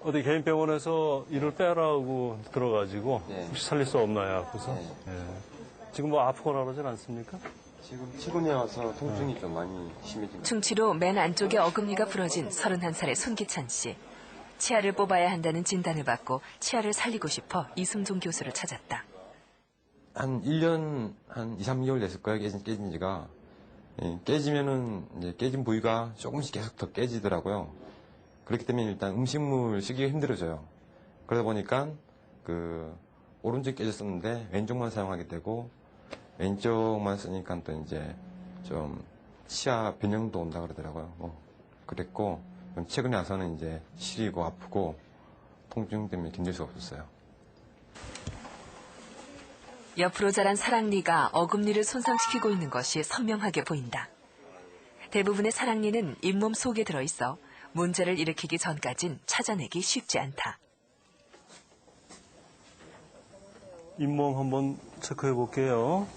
어디 개인 병원에서 이를 빼라고 들어가지고 네. 혹시 살릴 수 없나요? 그래서 네. 지금 뭐 아프거나 그러진 않습니까? 지금 최근에 와서 통증이 좀 많이 심해진 것 충치로 맨 안쪽에 어금니가 부러진 31살의 손기찬 씨. 치아를 뽑아야 한다는 진단을 받고 치아를 살리고 싶어 이승종 교수를 찾았다. 한 1년 한 2, 3개월 됐을 거예요. 깨진 지가. 깨지면은 이제 깨진 부위가 조금씩 계속 더 깨지더라고요. 그렇기 때문에 일단 음식물 씹기가 힘들어져요. 그러다 보니까 그 오른쪽이 깨졌었는데 왼쪽만 사용하게 되고 왼쪽만 쓰니까 또 이제 좀 치아 변형도 온다 그러더라고요. 그랬고 최근에 와서는 이제 시리고 아프고 통증 때문에 견딜 수가 없었어요. 옆으로 자란 사랑니가 어금니를 손상시키고 있는 것이 선명하게 보인다. 대부분의 사랑니는 잇몸 속에 들어있어 문제를 일으키기 전까진 찾아내기 쉽지 않다. 잇몸 한번 체크해 볼게요.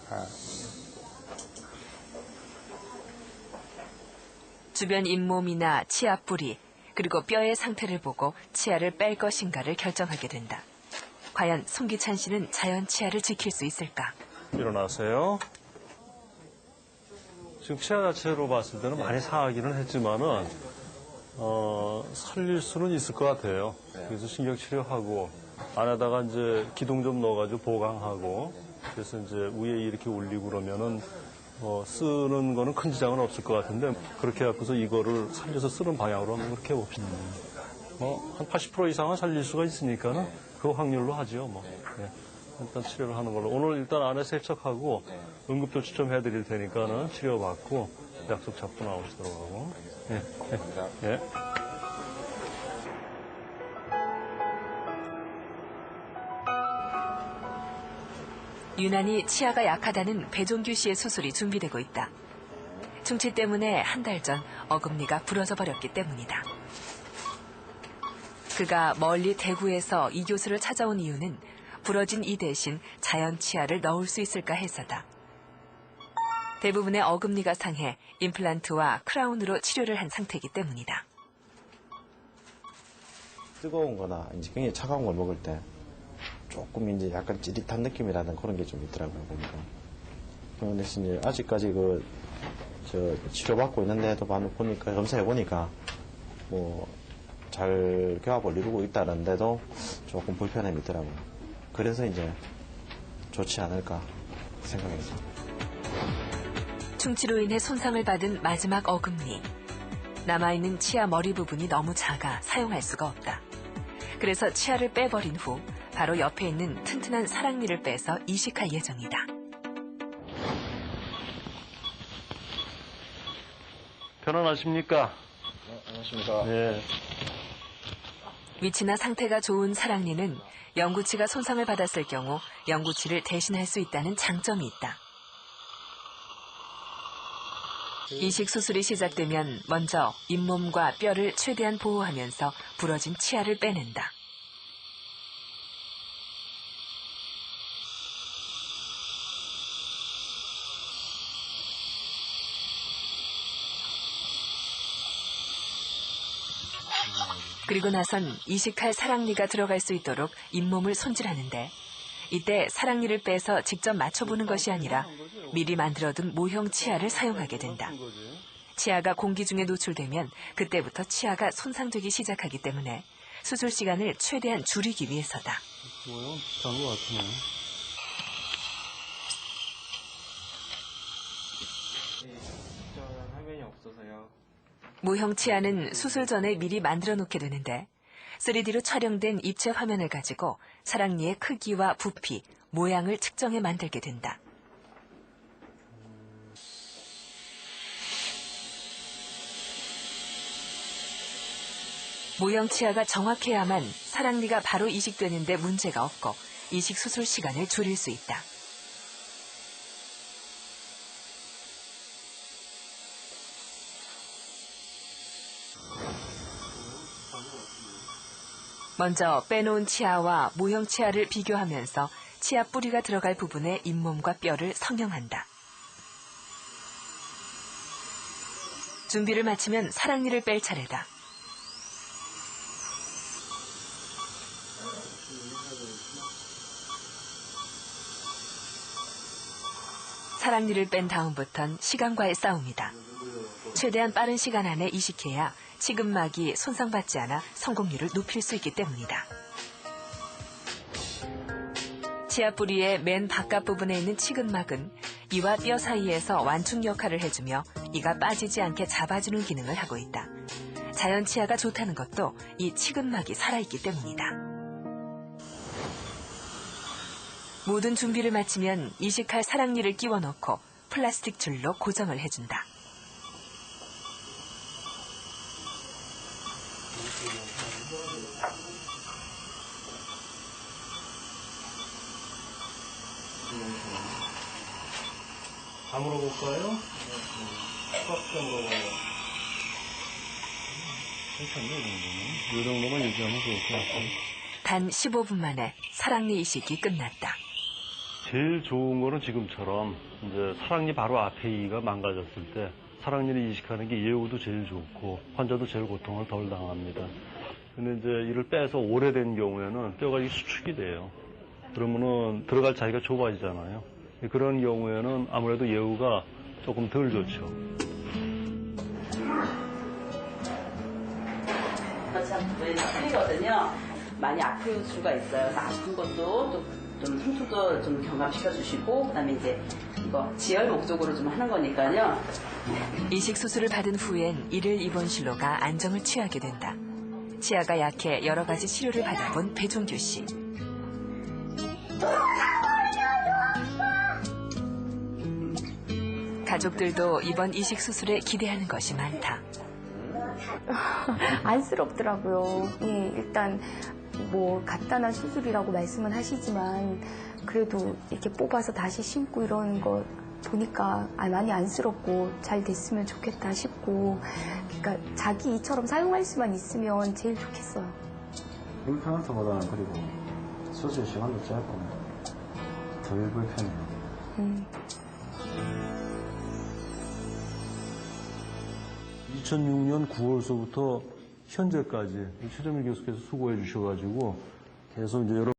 주변 잇몸이나 치아 뿌리, 그리고 뼈의 상태를 보고 치아를 뺄 것인가를 결정하게 된다. 과연 손기찬 씨는 자연 치아를 지킬 수 있을까? 일어나세요. 지금 치아 자체로 봤을 때는 많이 상하기는 했지만은 살릴 수는 있을 것 같아요. 그래서 신경 치료하고 안에다가 이제 기둥 좀 넣어가지고 보강하고 그래서 이제 위에 이렇게 올리고 그러면은 쓰는 거는 큰 지장은 없을 것 같은데 그렇게 해갖고서 이거를 살려서 쓰는 방향으로 한번 그렇게 해봅시다. 한 80% 이상은 살릴 수가 있으니까는 그 확률로 하죠. 일단 치료를 하는 걸로. 오늘 일단 안에 세척하고 응급조치 좀 해드릴 테니까는 치료받고 약속 잡고 나오시도록 하고. 예. 유난히 치아가 약하다는 배종규 씨의 수술이 준비되고 있다. 충치 때문에 한 달 전 어금니가 부러져 버렸기 때문이다. 그가 멀리 대구에서 이 교수를 찾아온 이유는 부러진 이 대신 자연 치아를 넣을 수 있을까 해서다. 대부분의 어금니가 상해 임플란트와 크라운으로 치료를 한 상태이기 때문이다. 뜨거운 거나 이제 굉장히 차가운 걸 먹을 때 조금 이제 약간 찌릿한 느낌이라는 그런 게 좀 있더라고요, 보니까. 그런데 이제 아직까지 치료받고 있는데도 보니까, 검사해보니까 잘 교합을 이루고 있다는데도 조금 불편함이 있더라고요. 그래서 이제 좋지 않을까 생각했어요. 충치로 인해 손상을 받은 마지막 어금니. 남아있는 치아 머리 부분이 너무 작아 사용할 수가 없다. 그래서 치아를 빼버린 후 바로 옆에 있는 튼튼한 사랑니를 빼서 이식할 예정이다. 편안하십니까? 안녕하십니까. 네. 위치나 상태가 좋은 사랑니는 영구치가 손상을 받았을 경우 영구치를 대신할 수 있다는 장점이 있다. 이식 수술이 시작되면 먼저 잇몸과 뼈를 최대한 보호하면서 부러진 치아를 빼낸다. 그리고 나선 이식할 사랑니가 들어갈 수 있도록 잇몸을 손질하는데 이때 사랑니를 빼서 직접 맞춰보는 것이 아니라 미리 만들어둔 모형 치아를 사용하게 된다. 치아가 공기 중에 노출되면 그때부터 치아가 손상되기 시작하기 때문에 수술 시간을 최대한 줄이기 위해서다. 뭐요? 비슷한 것 같으네. 화면이 없어서요. 모형 치아는 수술 전에 미리 만들어 놓게 되는데 3D로 촬영된 입체 화면을 가지고 사랑니의 크기와 부피, 모양을 측정해 만들게 된다. 모형 치아가 정확해야만 사랑니가 바로 이식되는데 문제가 없고 이식 수술 시간을 줄일 수 있다. 먼저 빼놓은 치아와 모형 치아를 비교하면서 치아 뿌리가 들어갈 부분의 잇몸과 뼈를 성형한다. 준비를 마치면 사랑니를 뺄 차례다. 사랑니를 뺀 다음부턴 시간과의 싸움이다. 최대한 빠른 시간 안에 이식해야 치근막이 손상받지 않아 성공률을 높일 수 있기 때문이다. 치아 뿌리의 맨 바깥 부분에 있는 치근막은 이와 뼈 사이에서 완충 역할을 해주며 이가 빠지지 않게 잡아주는 기능을 하고 있다. 자연 치아가 좋다는 것도 이 치근막이 살아있기 때문이다. 모든 준비를 마치면 이식할 사랑니를 끼워 넣고 플라스틱 줄로 고정을 해준다. 다 물어볼까요? 꽉 물어봐요. 괜찮네, 이 정도만 유지하면 좋을 것 같아요. 단 15분 만에 사랑니 이식이 끝났다. 제일 좋은 거는 지금처럼 이제 사랑니 바로 앞에 이가 망가졌을 때 사랑니를 이식하는 게 예후도 제일 좋고 환자도 제일 고통을 덜 당합니다. 근데 이제 이를 빼서 오래된 경우에는 뼈가 수축이 돼요. 그러면은 들어갈 자리가 좁아지잖아요. 그런 경우에는 아무래도 예후가 조금 덜 좋죠. 참 틀리거든요. 많이 아플 수가 있어요. 그래서 아픈 것도 좀 통증도 좀 경감시켜 주시고, 그다음에 이제 이거 지혈 목적으로 좀 하는 거니까요. 이식 수술을 받은 후엔 일일 입원실로 가 안정을 취하게 된다. 치아가 약해 여러 가지 치료를 받아본 배종규 씨. 가족들도 이번 이식 수술에 기대하는 것이 많다. 안쓰럽더라고요. 예, 일단 뭐 간단한 수술이라고 말씀은 하시지만 그래도 이렇게 뽑아서 다시 심고 이런 거 보니까 많이 안쓰럽고 잘 됐으면 좋겠다 싶고, 그러니까 자기 이처럼 사용할 수만 있으면 제일 좋겠어요. 불편함보다는 그리고 수술 시간도 짧고 덜 불편해요. 2006년 9월서부터 현재까지 최정일 교수께서 수고해 주셔가지고 계속 이제 여러